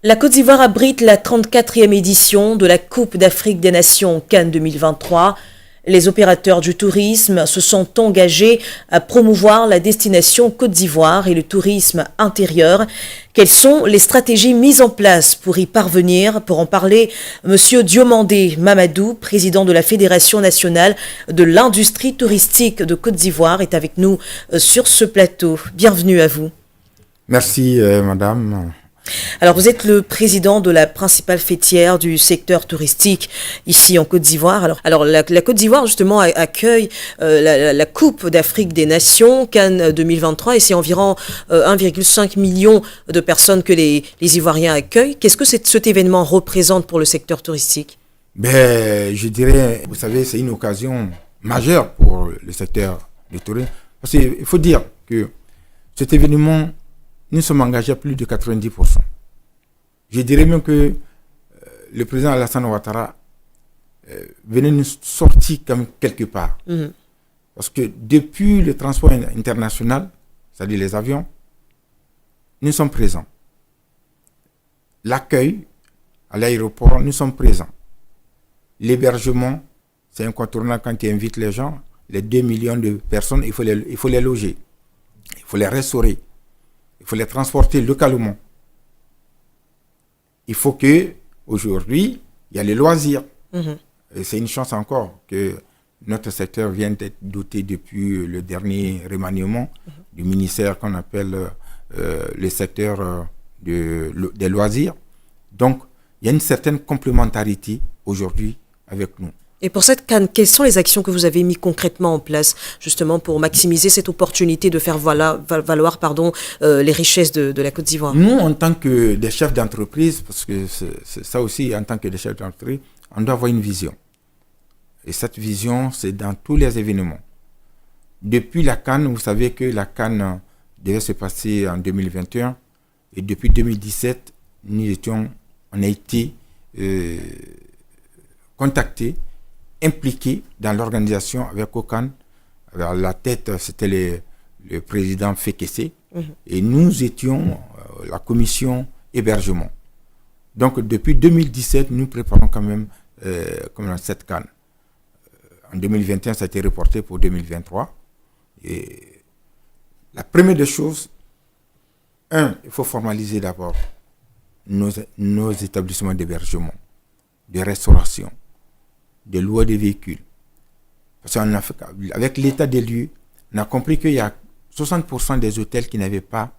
La Côte d'Ivoire abrite la 34e édition de la Coupe d'Afrique des Nations Cannes 2023. Les opérateurs du tourisme se sont engagés à promouvoir la destination Côte d'Ivoire et le tourisme intérieur. Quelles sont les stratégies mises en place pour y parvenir? Pour en parler, Monsieur Diomandé Mamadou, président de la Fédération nationale de l'industrie touristique de Côte d'Ivoire, est avec nous sur ce plateau. Bienvenue à vous. Merci, madame. Alors, vous êtes le président de la principale fêtière du secteur touristique ici en Côte d'Ivoire. Alors la Côte d'Ivoire, justement, accueille la Coupe d'Afrique des Nations, Cannes 2023, et c'est environ 1,5 million de personnes que les Ivoiriens accueillent. Qu'est-ce que cet événement représente pour le secteur touristique? Je dirais, vous savez, c'est une occasion majeure pour le secteur du tourisme. Parce qu'il faut dire que cet événement, nous sommes engagés à plus de 90%. Je dirais même que le président Alassane Ouattara venait nous sortir comme quelque part. Parce que depuis le transport international, c'est-à-dire les avions, nous sommes présents. L'accueil à l'aéroport, nous sommes présents. L'hébergement, c'est incontournable quand tu invites les gens. Les 2 millions de personnes, il faut les loger. Il faut les restaurer. Il faut les transporter localement. Il faut que aujourd'hui, il y a les loisirs. Et c'est une chance encore que notre secteur vienne d'être doté depuis le dernier remaniement du ministère qu'on appelle le secteur des loisirs. Donc, il y a une certaine complémentarité aujourd'hui avec nous. Et pour cette Cannes, quelles sont les actions que vous avez mises concrètement en place, justement, pour maximiser cette opportunité de faire valoir les richesses de la Côte d'Ivoire? Nous, en tant que des chefs d'entreprise, parce que c'est ça aussi, en tant que des chefs d'entreprise, on doit avoir une vision. Et cette vision, c'est dans tous les événements. Depuis la Cannes, vous savez que la Cannes devait se passer en 2021. Et depuis 2017, on a été contactés, impliqués dans l'organisation avec Okan. À la tête, c'était le président Fekese. Et nous étions la commission hébergement. Donc, depuis 2017, nous préparons quand même cette Cannes. En 2021, ça a été reporté pour 2023. Et la première des choses, il faut formaliser d'abord nos établissements d'hébergement, de restauration, de loi des véhicules. Parce qu'avec l'état des lieux, on a compris qu'il y a 60% des hôtels qui n'avaient pas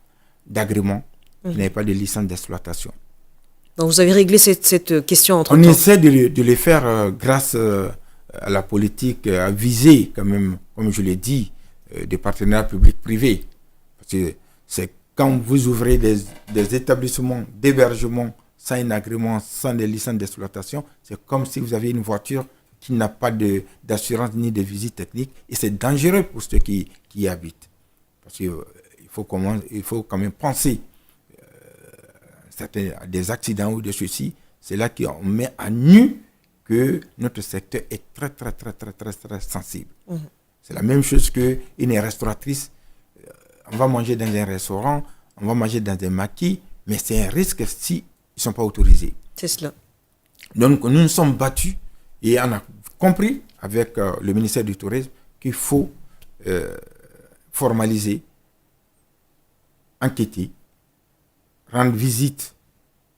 d'agrément, qui n'avaient pas de licence d'exploitation. Donc vous avez réglé cette question entre-temps. On essaie de les faire grâce à la politique, à viser quand même, comme je l'ai dit, des partenariats publics-privés. Parce que c'est quand vous ouvrez des établissements d'hébergement sans un agrément, sans des licences d'exploitation, c'est comme si vous aviez une voiture qui n'a pas d'assurance ni de visite technique, et c'est dangereux pour ceux qui y habitent. Parce qu'il faut quand même penser des accidents ou de ceci. C'est là qu'on met à nu que notre secteur est très, très, très, très, très, très sensible. C'est la même chose qu'une restauratrice. On va manger dans un restaurant, on va manger dans un maquis, mais c'est un risque si ils ne sont pas autorisés. C'est cela. Donc, nous nous sommes battus et on a compris avec le ministère du Tourisme qu'il faut formaliser, enquêter, rendre visite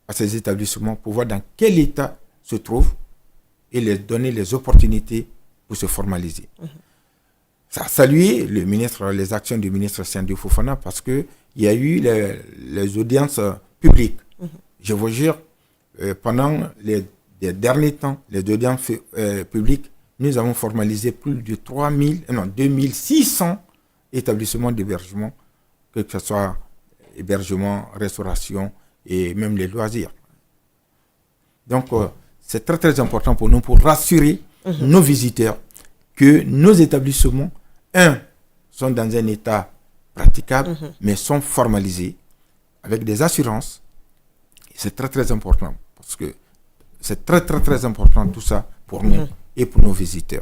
à ces établissements pour voir dans quel état se trouvent et leur donner les opportunités pour se formaliser. Ça a salué les actions du ministre Sandou Fofana parce qu'il y a eu les audiences publiques. Je vous jure, pendant les derniers temps, les audiences publiques, nous avons formalisé plus de 2600 établissements d'hébergement, que ce soit hébergement, restauration et même les loisirs. Donc, c'est très très important pour nous pour rassurer nos visiteurs que nos établissements, sont dans un état praticable, mais sont formalisés avec des assurances. C'est très très important parce que c'est très très très important tout ça pour nous et pour nos visiteurs.